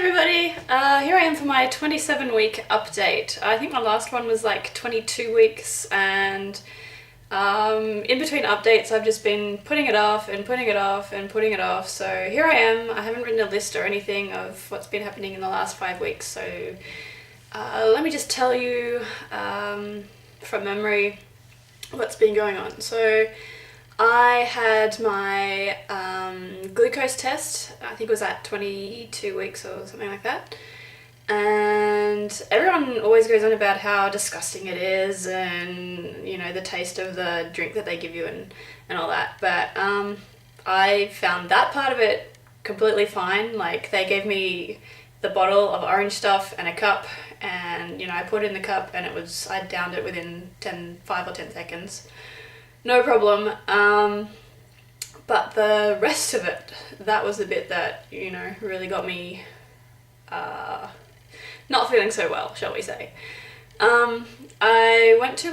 everybody, here I am for my 27-week update. I think my last one was like 22 weeks, and in between updates I've just been putting it off and putting it off and putting it off. So here I am. I haven't written a list or anything of what's been happening in the last 5 weeks, so let me just tell you from memory what's been going on. So I had my glucose test, I think it was at 22 weeks or something like that, and everyone always goes on about how disgusting it is and, you know, the taste of the drink that they give you and all that, but I found that part of it completely fine. Like, they gave me the bottle of orange stuff and a cup, and, you know, I put it in the cup and I downed it within 5 or 10 seconds. No problem, but the rest of it, that was the bit that, you know, really got me not feeling so well, shall we say. I went to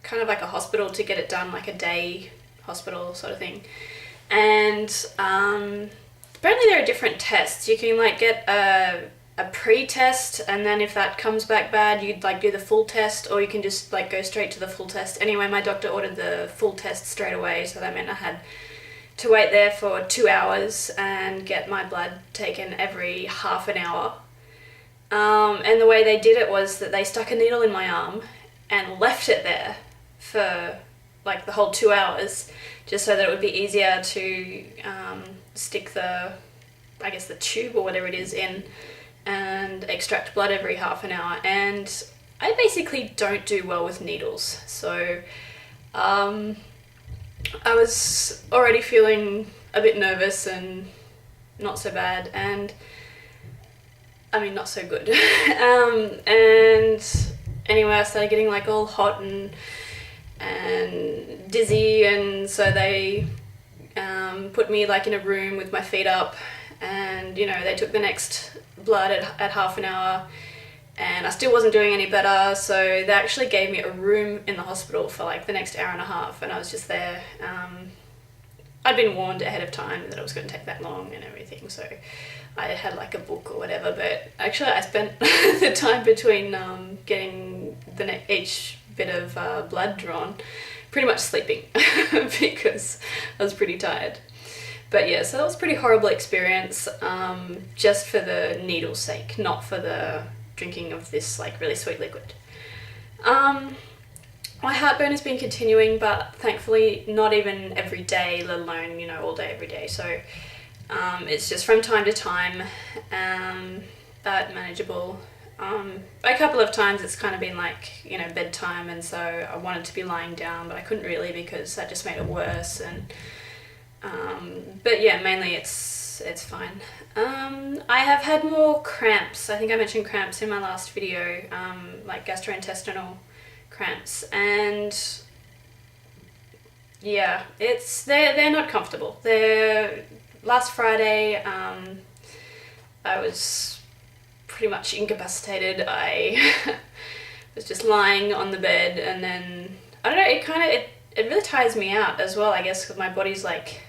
kind of like a hospital to get it done, like a day hospital sort of thing, and apparently there are different tests. You can like get a pre-test, and then if that comes back bad, you'd like do the full test, or you can just like go straight to the full test. Anyway, my doctor ordered the full test straight away, so that meant I had to wait there for 2 hours and get my blood taken every half an hour. And the way they did it was that they stuck a needle in my arm and left it there for like the whole 2 hours, just so that it would be easier to stick the tube or whatever it is in and extract blood every half an hour. And I basically don't do well with needles, so I was already feeling a bit nervous and not so bad, and I mean not so good. And anyway, I started getting like all hot and dizzy, and so they put me like in a room with my feet up, and, you know, they took the next blood at half an hour, and I still wasn't doing any better, so they actually gave me a room in the hospital for like the next hour and a half, and I was just there. I'd been warned ahead of time that it was going to take that long and everything, so I had like a book or whatever, but actually I spent the time between getting each bit of blood drawn pretty much sleeping because I was pretty tired. But yeah, so that was a pretty horrible experience, just for the needle's sake, not for the drinking of this like really sweet liquid. My heartburn has been continuing, but thankfully not even every day, let alone, you know, all day every day. So it's just from time to time, but manageable. A couple of times it's kind of been like, you know, bedtime, and so I wanted to be lying down, but I couldn't really because that just made it worse. And but yeah, mainly it's fine. I have had more cramps. I think I mentioned cramps in my last video, like gastrointestinal cramps, and yeah, they're not comfortable. Last Friday, I was pretty much incapacitated. I was just lying on the bed, and then I don't know, it really tires me out as well, I guess, because my body's like,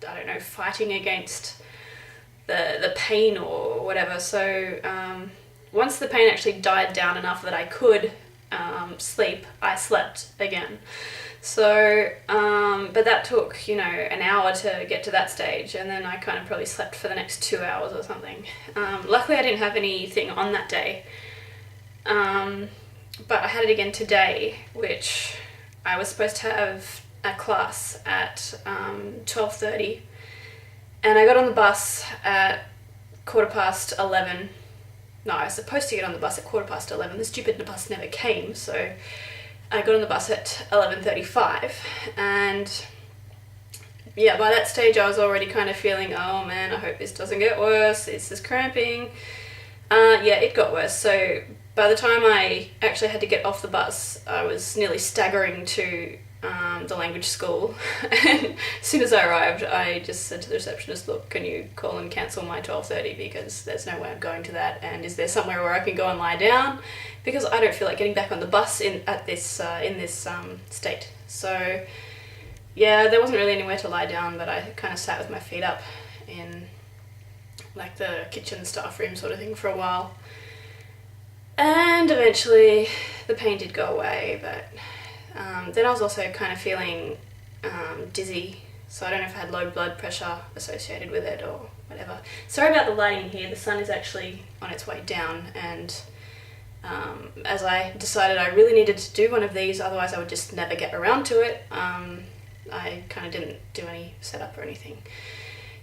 I don't know, fighting against the pain or whatever. So once the pain actually died down enough that I could sleep, I slept again. So but that took, you know, an hour to get to that stage, and then I kind of probably slept for the next 2 hours or something. Luckily I didn't have anything on that day, but I had it again today, which I was supposed to have a class at 12:30, and I got on the bus at 11:15. No, I was supposed to get on the bus at 11:15. The stupid bus never came, so I got on the bus at 11:35, and yeah, by that stage I was already kind of feeling, oh man, I hope this doesn't get worse, this is cramping. Yeah, it got worse. So by the time I actually had to get off the bus, I was nearly staggering to the language school, and as soon as I arrived I just said to the receptionist, look, can you call and cancel my 12:30, because there's no way I'm going to that, and is there somewhere where I can go and lie down, because I don't feel like getting back on the bus in this state. So yeah, there wasn't really anywhere to lie down, but I kind of sat with my feet up in like the kitchen staff room sort of thing for a while. And eventually the pain did go away, but then I was also kind of feeling dizzy, so I don't know if I had low blood pressure associated with it or whatever. Sorry about the lighting here, the sun is actually on its way down, and as I decided I really needed to do one of these, otherwise I would just never get around to it, I kind of didn't do any setup or anything.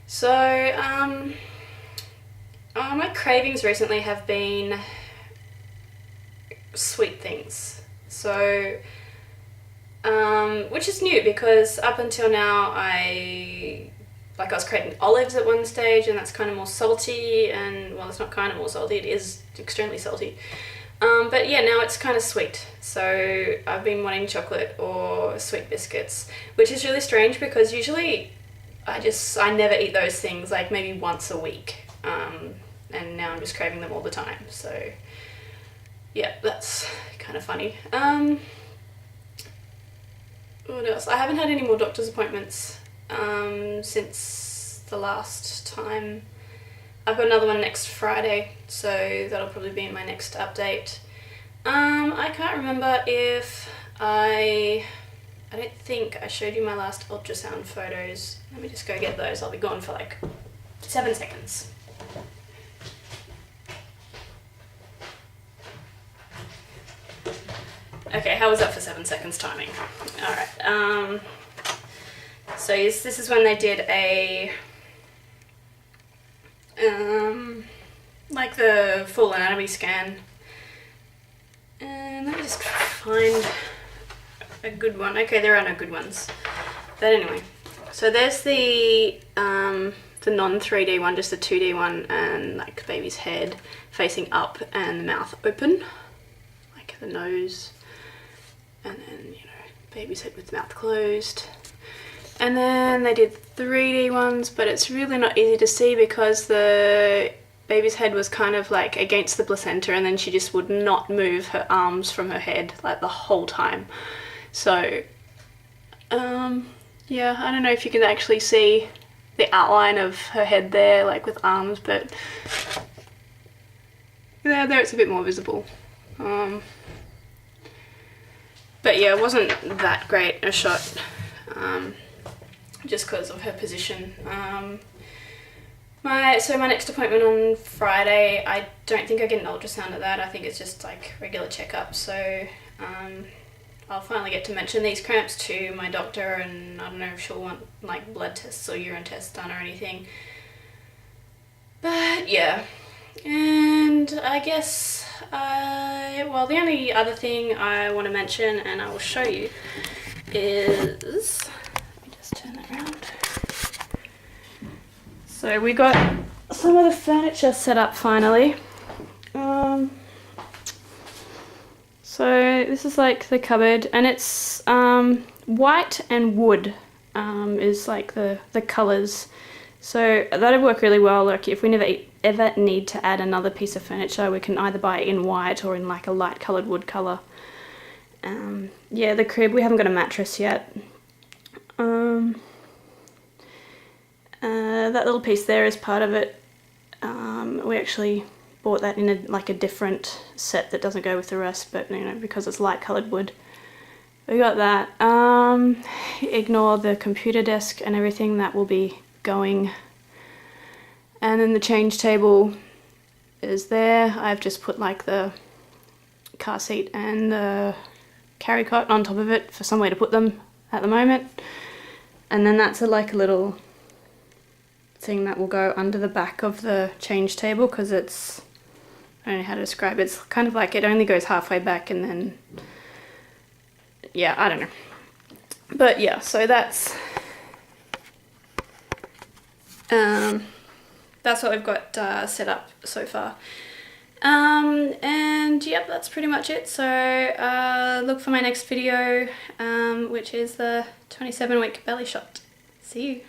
So my cravings recently have been sweet things, so which is new because up until now I was craving olives at one stage, and that's kind of more salty, and well, it's not kind of more salty, it is extremely salty. But yeah, now it's kind of sweet, so I've been wanting chocolate or sweet biscuits, which is really strange because usually I never eat those things, like maybe once a week, and now I'm just craving them all the time, so yeah, that's kind of funny. What else? I haven't had any more doctor's appointments since the last time. I've got another one next Friday, so that'll probably be my next update. I can't remember if I don't think I showed you my last ultrasound photos. Let me just go get those. I'll be gone for like 7 seconds. Okay, how was that for 7 seconds timing? Alright, so yes, this is when they did a, like the full anatomy scan. And let me just find a good one. Okay, there are no good ones. But anyway, so there's the non-3D one, just the 2D one, and like baby's head facing up and the mouth open, like the nose. And then, you know, baby's head with mouth closed. And then they did 3D ones, but it's really not easy to see because the baby's head was kind of like against the placenta, and then she just would not move her arms from her head like the whole time. So, yeah, I don't know if you can actually see the outline of her head there, like with arms, but there it's a bit more visible. But yeah, it wasn't that great a shot, just because of her position. My next appointment on Friday, I don't think I get an ultrasound at that. I think it's just like regular checkup. So I'll finally get to mention these cramps to my doctor, and I don't know if she'll want like blood tests or urine tests done or anything. But yeah, and I guess well, the only other thing I want to mention, and I will show you, is, let me just turn that around. So we got some of the furniture set up finally. So this is like the cupboard, and it's white and wood is like the colours. So that'd work really well. Like if we ever need to add another piece of furniture, we can either buy it in white or in like a light coloured wood colour. Yeah, the crib, we haven't got a mattress yet. That little piece there is part of it. We actually bought that in a different set that doesn't go with the rest, but you know, because it's light coloured wood. We got that. Ignore the computer desk and everything, that will be going. And then the change table is there. I've just put like the car seat and the carry cot on top of it for somewhere to put them at the moment. And then that's like a little thing that will go under the back of the change table, because it's, I don't know how to describe it, it's kind of like it only goes halfway back, and then, yeah, I don't know. But yeah, so that's what we've got set up so far. And yep, that's pretty much it. So look for my next video, which is the 27-week belly shot. See you.